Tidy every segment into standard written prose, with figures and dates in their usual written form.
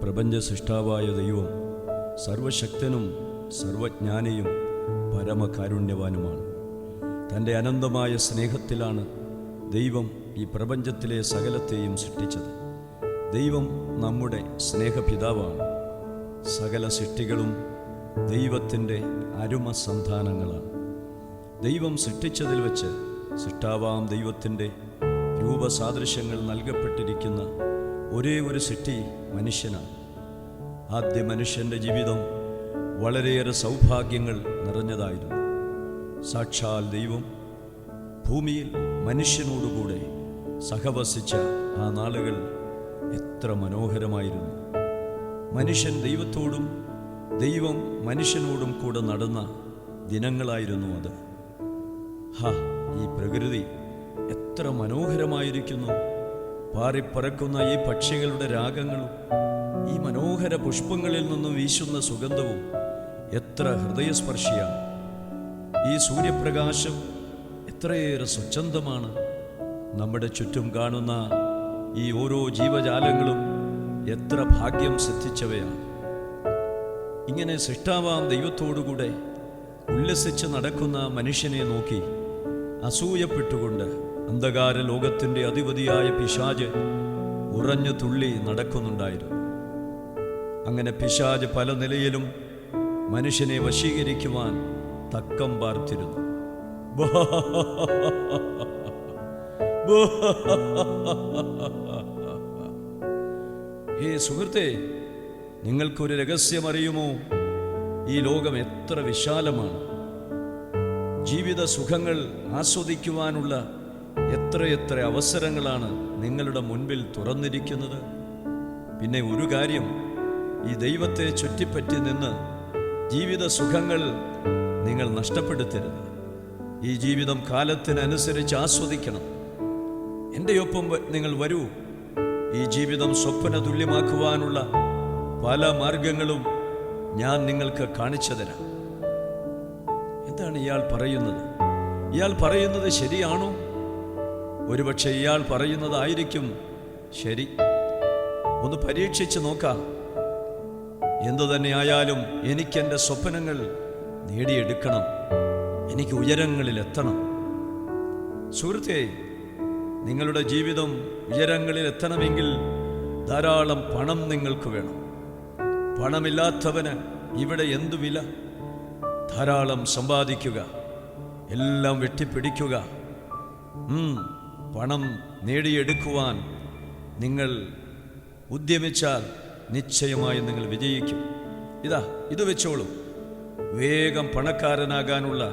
പ്രപഞ്ച സൃഷ്ടാവായ ദൈവം സർവശക്തനും സർവജ്ഞാനിയും പരമകാരുണ്യവാനുമാണ്. തൻ്റെ അനന്തമായ സ്നേഹത്തിലാണ് ദൈവം ഈ പ്രപഞ്ചത്തിലെ സകലത്തെയും സൃഷ്ടിച്ചത്. ദൈവം നമ്മുടെ സ്നേഹപിതാവാണ്. സകല സൃഷ്ടികളും ദൈവത്തിൻ്റെ അരുമ സന്താനങ്ങളാണ്. ദൈവം സൃഷ്ടിച്ചതിൽ വച്ച് സൃഷ്ടാവാം ദൈവത്തിൻ്റെ രൂപസാദൃശ്യങ്ങൾ നൽകപ്പെട്ടിരിക്കുന്ന ഒരേ ഒരു സൃഷ്ടി മനുഷ്യനാണ്. ആദ്യ മനുഷ്യൻ്റെ ജീവിതം വളരെയേറെ സൗഭാഗ്യങ്ങൾ നിറഞ്ഞതായിരുന്നു. സാക്ഷാൽ ദൈവം ഭൂമിയിൽ മനുഷ്യനോടുകൂടെ സഹവസിച്ച ആ നാളുകൾ എത്ര മനോഹരമായിരുന്നു. മനുഷ്യൻ ദൈവത്തോടും ദൈവം മനുഷ്യനോടും കൂടെ നടന്ന ദിനങ്ങളായിരുന്നു അത്. ഈ പ്രകൃതി എത്ര മനോഹരമായിരിക്കുന്നു. പാറിപ്പറക്കുന്ന ഈ പക്ഷികളുടെ രാഗങ്ങളും ഈ മനോഹര പുഷ്പങ്ങളിൽ നിന്നും വീശുന്ന സുഗന്ധവും എത്ര ഹൃദയസ്പർശിയാണ്. ഈ സൂര്യപ്രകാശം എത്രയേറെ സ്വച്ഛന്തമാണ്. നമ്മുടെ ചുറ്റും കാണുന്ന ഈ ഓരോ ജീവജാലങ്ങളും എത്ര ഭാഗ്യം സിദ്ധിച്ചവയാണ്. ഇങ്ങനെ സൃഷ്ടാവാം ദൈവത്തോടുകൂടെ ഉല്ലസിച്ച് നടക്കുന്ന മനുഷ്യനെ നോക്കി അസൂയപ്പെട്ടുകൊണ്ട് അന്ധകാര ലോകത്തിൻ്റെ അധിപതിയായ പിശാച് ഉറഞ്ഞു തുള്ളി നടക്കുന്നുണ്ടായിരുന്നു. അങ്ങനെ പിശാച് പല നിലയിലും മനുഷ്യനെ വശീകരിക്കുവാൻ തക്കം പാർത്തിരുന്നു. സുഹൃത്തേ, നിങ്ങൾക്കൊരു രഹസ്യമറിയുമോ? ഈ ലോകം എത്ര വിശാലമാണ്. ജീവിത സുഖങ്ങൾ ആസ്വദിക്കുവാനുള്ള എത്രയെത്ര അവസരങ്ങളാണ് നിങ്ങളുടെ മുൻപിൽ തുറന്നിരിക്കുന്നത്. പിന്നെ ഒരു കാര്യം, ഈ ദൈവത്തെ ചുറ്റിപ്പറ്റി നിന്ന് ജീവിത സുഖങ്ങൾ നിങ്ങൾ നഷ്ടപ്പെടുത്തരുത്. ഈ ജീവിതം കാലത്തിനനുസരിച്ച് ആസ്വദിക്കണം. എൻ്റെ ഒപ്പം നിങ്ങൾ വരൂ. ഈ ജീവിതം സ്വപ്ന തുല്യമാക്കുവാനുള്ള പല മാർഗങ്ങളും ഞാൻ നിങ്ങൾക്ക് കാണിച്ചു തരാം. എന്താണ് ഇയാൾ പറയുന്നത്? ഇയാൾ പറയുന്നത് ശരിയാണോ? ഒരുപക്ഷെ ഇയാൾ പറയുന്നതായിരിക്കും ശരി. ഒന്ന് പരീക്ഷിച്ച് നോക്കാം. എന്തു തന്നെയായാലും എനിക്കെൻ്റെ സ്വപ്നങ്ങൾ നേടിയെടുക്കണം. എനിക്ക് ഉയരങ്ങളിലെത്തണം. സുഹൃത്തേ, നിങ്ങളുടെ ജീവിതം ഉയരങ്ങളിലെത്തണമെങ്കിൽ ധാരാളം പണം നിങ്ങൾക്ക് വേണം. പണമില്ലാത്തവന് ഇവിടെ എന്തു വില? ധാരാളം സമ്പാദിക്കുക, എല്ലാം വെട്ടിപ്പിടിക്കുക. പണം നേടിയെടുക്കുവാൻ നിങ്ങൾ ഉദ്യമിച്ചാൽ നിശ്ചയമായി നിങ്ങൾ വിജയിക്കും. ഇത് വെച്ചോളൂ. വേഗം പണക്കാരനാകാനുള്ള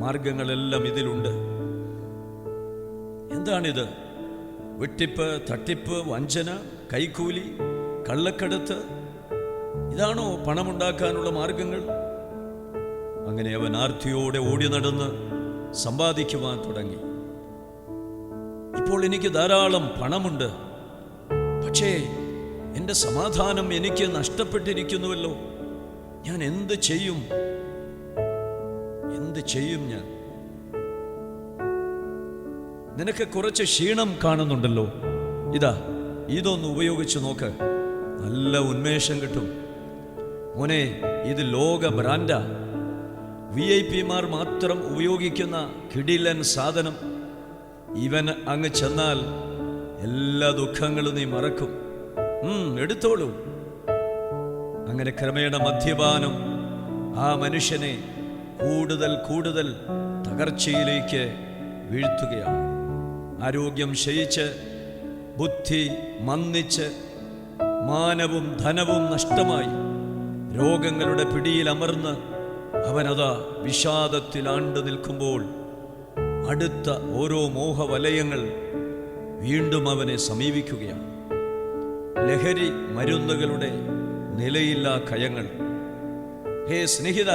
മാർഗങ്ങളെല്ലാം ഇതിലുണ്ട്. എന്താണിത്? വെട്ടിപ്പ്, തട്ടിപ്പ്, വഞ്ചന, കൈക്കൂലി, കള്ളക്കടത്ത്, ഇതാണോ പണമുണ്ടാക്കാനുള്ള മാർഗങ്ങൾ? അങ്ങനെ അവൻ ആർത്തിയോടെ ഓടി നടന്ന് സമ്പാദിക്കുവാൻ തുടങ്ങി. ഇപ്പോൾ എനിക്ക് ധാരാളം പണമുണ്ട്, പക്ഷേ എൻ്റെ സമാധാനം എനിക്ക് നഷ്ടപ്പെട്ടിരിക്കുന്നുവല്ലോ. ഞാൻ എന്ത് ചെയ്യും? ഞാൻ? നിനക്ക് കുറച്ച് ക്ഷീണം കാണുന്നുണ്ടല്ലോ. ഇതൊന്ന് ഉപയോഗിച്ച് നോക്ക്. നല്ല ഉന്മേഷം കിട്ടും. മോനെ, ഇത് ലോക ബ്രാൻഡാ. VIP-മാർ മാത്രം ഉപയോഗിക്കുന്ന കിടിലൻ സാധനം. ഇവൻ അങ്ങ് ചെന്നാൽ എല്ലാ ദുഃഖങ്ങളും നീ മറക്കും. എടുത്തോളൂ. അങ്ങനെ ക്രമേണ മദ്യപാനം ആ മനുഷ്യനെ കൂടുതൽ തകർച്ചയിലേക്ക് വീഴ്ത്തുകയാണ്. ആരോഗ്യം ക്ഷയിച്ച്, ബുദ്ധി മന്ദിച്ച്, മാനവും ധനവും നഷ്ടമായി, രോഗങ്ങളുടെ പിടിയിൽ അമർന്ന് അവനതാ വിഷാദത്തിലാണ്ട് നിൽക്കുമ്പോൾ അടുത്ത ഓരോ മോഹവലയങ്ങൾ വീണ്ടും അവനെ സമീപിക്കുകയാണ്. ലഹരി മരുന്നുകളുടെ നിലയില്ലാ കയങ്ങൾ. ഹേ സ്നേഹിത,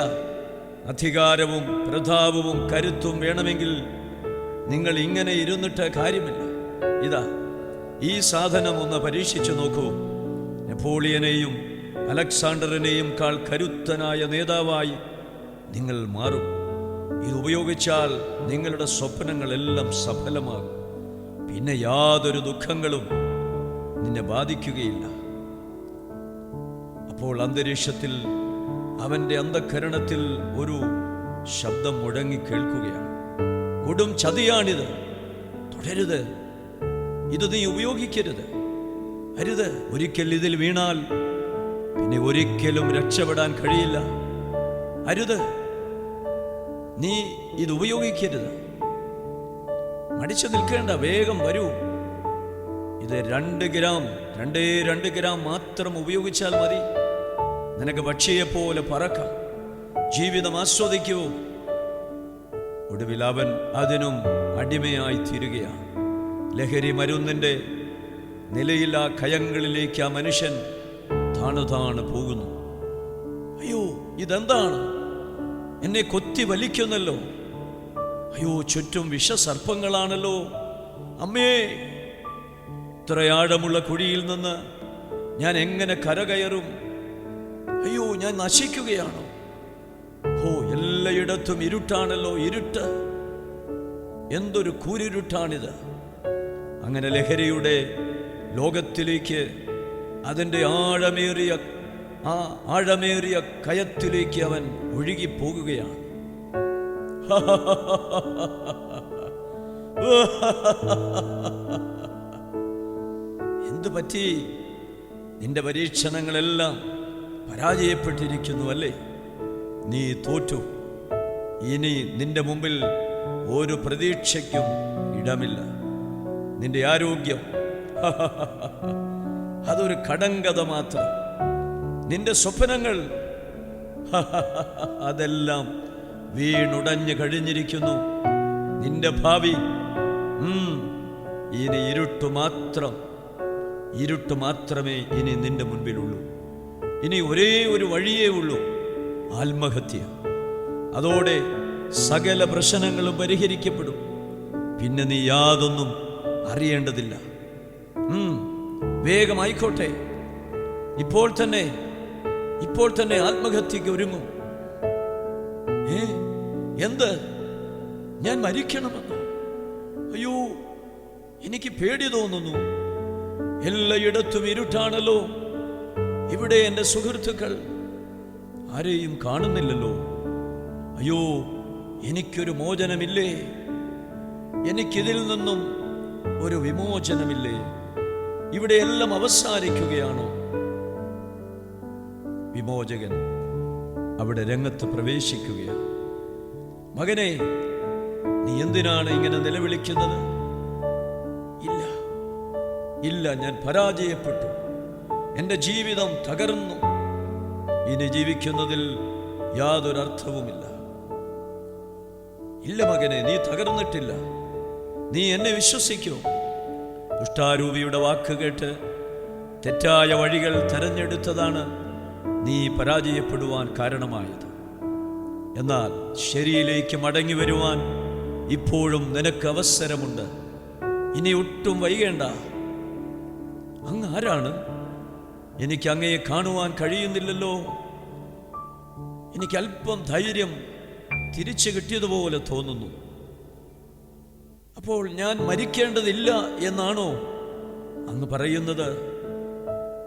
അധികാരവും പ്രതാപവും കരുത്തും വേണമെങ്കിൽ നിങ്ങൾ ഇങ്ങനെ ഇരുന്നിട്ട് കാര്യമില്ല. ഈ സാധനം ഒന്ന് പരീക്ഷിച്ചു നോക്കൂ. നെപ്പോളിയനെയും അലക്സാണ്ടറിനെയും കാൾ കരുത്തനായ നേതാവായി നിങ്ങൾ മാറും. ഇത് ഉപയോഗിച്ചാൽ നിങ്ങളുടെ സ്വപ്നങ്ങളെല്ലാം സഫലമാകും. പിന്നെ യാതൊരു ദുഃഖങ്ങളും നിന്നെ ബാധിക്കുകയില്ല. അപ്പോൾ അന്തരീക്ഷത്തിൽ അവൻ്റെ അന്ധകരണത്തിൽ ഒരു ശബ്ദം മുഴങ്ങി കേൾക്കുകയാണ്. കൊടും ചതിയാണിത്, തുടരുത്, ഇത് നീ ഉപയോഗിക്കരുത്, അരുത്. ഒരിക്കൽ ഇതിൽ വീണാൽ പിന്നെ ഒരിക്കലും രക്ഷപ്പെടാൻ കഴിയില്ല. അരുത്, നീ ഇത് ഉപയോഗിക്കരുത്. മടിച്ചു നിൽക്കേണ്ട, വേഗം വരൂ. ഇത് 2 ഗ്രാം മാത്രം ഉപയോഗിച്ചാൽ മതി. നിനക്ക് പക്ഷിയെപ്പോലെ പറക്കാം, ജീവിതം ആസ്വദിക്കൂ. ഒടുവിൽ അവൻ അതിനും അടിമയായി തീരുകയാണ്. ലഹരി മരുന്നിൻ്റെ നിലയിൽ ആ കയങ്ങളിലേക്ക് ആ മനുഷ്യൻ താണു പോകുന്നു. അയ്യോ, ഇതെന്താണ്? എന്നെ കൊത്തി വലിക്കുന്നല്ലോ. അയ്യോ, ചുറ്റും വിഷസർപ്പങ്ങളാണല്ലോ. അമ്മേ, ഇത്ര ആഴമുള്ള കുഴിയിൽ നിന്ന് ഞാൻ എങ്ങനെ കരകയറും? അയ്യോ, ഞാൻ നശിക്കുകയാണോ? ഓ, എല്ലായിടത്തും ഇരുട്ടാണല്ലോ, ഇരുട്ട്. എന്തൊരു കൂരിരുട്ടാണിത്. അങ്ങനെ ലഹരിയുടെ ലോകത്തിലേക്ക്, അതിൻ്റെ ആഴമേറിയ കയത്തിലേക്ക് അവൻ ഒഴുകിപ്പോകുകയാണ്. എന്തു പറ്റി? നിന്റെ പരീക്ഷണങ്ങളെല്ലാം പരാജയപ്പെട്ടിരിക്കുന്നു അല്ലേ? നീ തോറ്റു. ഇനി നിന്റെ മുമ്പിൽ ഒരു പ്രതീക്ഷയ്ക്കും ഇടമില്ല. നിന്റെ ആരോഗ്യം അതൊരു കടങ്കഥ മാത്രം. നിന്റെ സ്വപ്നങ്ങൾ അതെല്ലാം വീണുടഞ്ഞു കഴിഞ്ഞിരിക്കുന്നു. നിന്റെ ഭാവി ഇനി ഇരുട്ട് മാത്രമേ ഇനി നിന്റെ മുൻപിലുള്ളൂ. ഇനി ഒരേ ഒരു വഴിയേ ഉള്ളൂ, ആത്മഹത്യ. അതോടെ സകല പ്രശ്നങ്ങളും പരിഹരിക്കപ്പെടും. പിന്നെ നീ യാതൊന്നും അറിയേണ്ടതില്ല. വേഗമായിക്കോട്ടെ, ഇപ്പോൾ തന്നെ ആത്മഹത്യക്ക് ഒരുങ്ങും. എന്ത്? ഞാൻ മരിക്കണമെന്നോ? അയ്യോ, എനിക്ക് പേടി തോന്നുന്നു. എല്ലായിടത്തും ഇരുട്ടാണല്ലോ. ഇവിടെ എൻ്റെ സുഹൃത്തുക്കൾ ആരെയും കാണുന്നില്ലല്ലോ. അയ്യോ, എനിക്കൊരു മോചനമില്ലേ? എനിക്കിതിൽ നിന്നും ഒരു വിമോചനമില്ലേ? ഇവിടെ എല്ലാം അവസാനിക്കുകയാണോ? വിമോചകൻ അവിടെ രംഗത്ത് പ്രവേശിക്കുകയാണ്. മകനെ, നീ എന്തിനാണ് ഇങ്ങനെ നിലവിളിക്കുന്നത്? ഇല്ല, ഞാൻ പരാജയപ്പെട്ടു. എൻ്റെ ജീവിതം തകർന്നു. ഇനി ജീവിക്കുന്നതിൽ യാതൊരർത്ഥവുമില്ല. ഇല്ല മകനെ, നീ തകർന്നിട്ടില്ല. നീ എന്നെ വിശ്വസിക്കൂ. ദുഷ്ടാരൂപിയുടെ വാക്ക് കേട്ട് തെറ്റായ വഴികൾ തെരഞ്ഞെടുത്തതാണ് നീ പരാജയപ്പെടുവാൻ കാരണമായത്. എന്നാൽ ശരിയിലേക്ക് മടങ്ങി വരുവാൻ ഇപ്പോഴും നിനക്ക് അവസരമുണ്ട്. ഇനി ഒട്ടും വൈകേണ്ട. അങ്ങ് ആരാണ്? എനിക്ക് അങ്ങയെ കാണുവാൻ കഴിയുന്നില്ലല്ലോ. എനിക്ക് അല്പം ധൈര്യം തിരിച്ചു കിട്ടിയതുപോലെ തോന്നുന്നു. അപ്പോൾ ഞാൻ മരിക്കേണ്ടതില്ല എന്നാണോ അങ്ങ് പറയുന്നത്?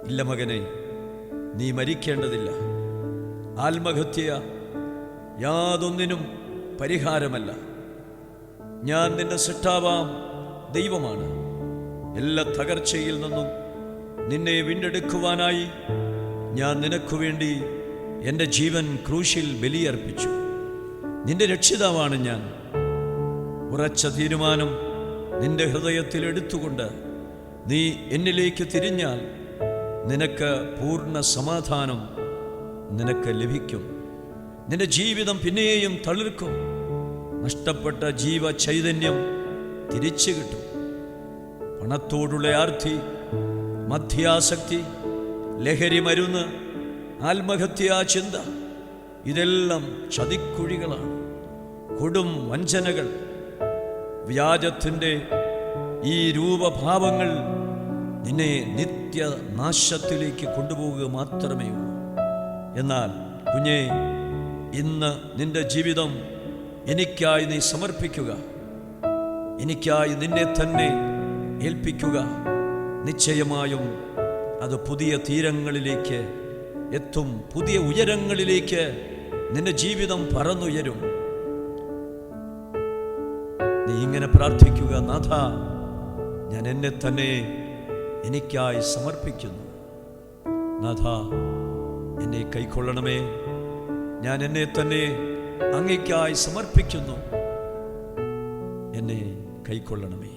ഇല്ല മകനെ, നീ മരിക്കേണ്ടതില്ല. ആത്മഹത്യ യാതൊന്നിനും പരിഹാരമല്ല. ഞാൻ നിന്റെ സൃഷ്ടാവാം ദൈവമാണ്. എല്ലാ തകർച്ചയിൽ നിന്നും നിന്നെ വീണ്ടെടുക്കുവാനായി ഞാൻ നിനക്കു വേണ്ടി എൻ്റെ ജീവൻ ക്രൂശിൽ ബലിയർപ്പിച്ചു. നിന്റെ രക്ഷിതാവാണ് ഞാൻ. ഉറച്ച തീരുമാനം നിന്റെ ഹൃദയത്തിൽ എടുത്തുകൊണ്ട് നീ എന്നിലേക്ക് തിരിഞ്ഞാൽ നിനക്ക് പൂർണ്ണ സമാധാനം നിനക്ക് ലഭിക്കും. നിന്റെ ജീവിതം പിന്നെയും തളിർക്കും. നഷ്ടപ്പെട്ട ജീവചൈതന്യം തിരിച്ചു കിട്ടും. പണത്തോടുള്ള ആർത്തി, മദ്യാസക്തി, ലഹരി മരുന്ന്, ആത്മഹത്യാ ചിന്ത, ഇതെല്ലാം ചതിക്കുഴികളാണ്, കൊടും വഞ്ചനകൾ. വ്യാജത്തിൻ്റെ ഈ രൂപഭാവങ്ങൾ നിന്നെ നിത്യനാശത്തിലേക്ക് കൊണ്ടുപോവുക മാത്രമേ ഉള്ളൂ. എന്നാൽ കുഞ്ഞേ, ഇന്ന് നിന്റെ ജീവിതം എനിക്കായി നീ സമർപ്പിക്കുക. എനിക്കായി നിന്നെ തന്നെ ഏൽപ്പിക്കുക. നിശ്ചയമായും അത് പുതിയ തീരങ്ങളിലേക്ക് എത്തും. പുതിയ ഉയരങ്ങളിലേക്ക് നിന്റെ ജീവിതം പറന്നുയരും. നീ ഇങ്ങനെ പ്രാർത്ഥിക്കുക: നാഥ, ഞാൻ എന്നെ തന്നെ എനിക്കായി സമർപ്പിക്കുന്നു. നാഥ, എന്നെ കൈക്കൊള്ളണമേ. ഞാൻ എന്നെ തന്നെ അങ്ങേയ്ക്കായി സമർപ്പിക്കുന്നു. എന്നെ കൈക്കൊള്ളണമേ.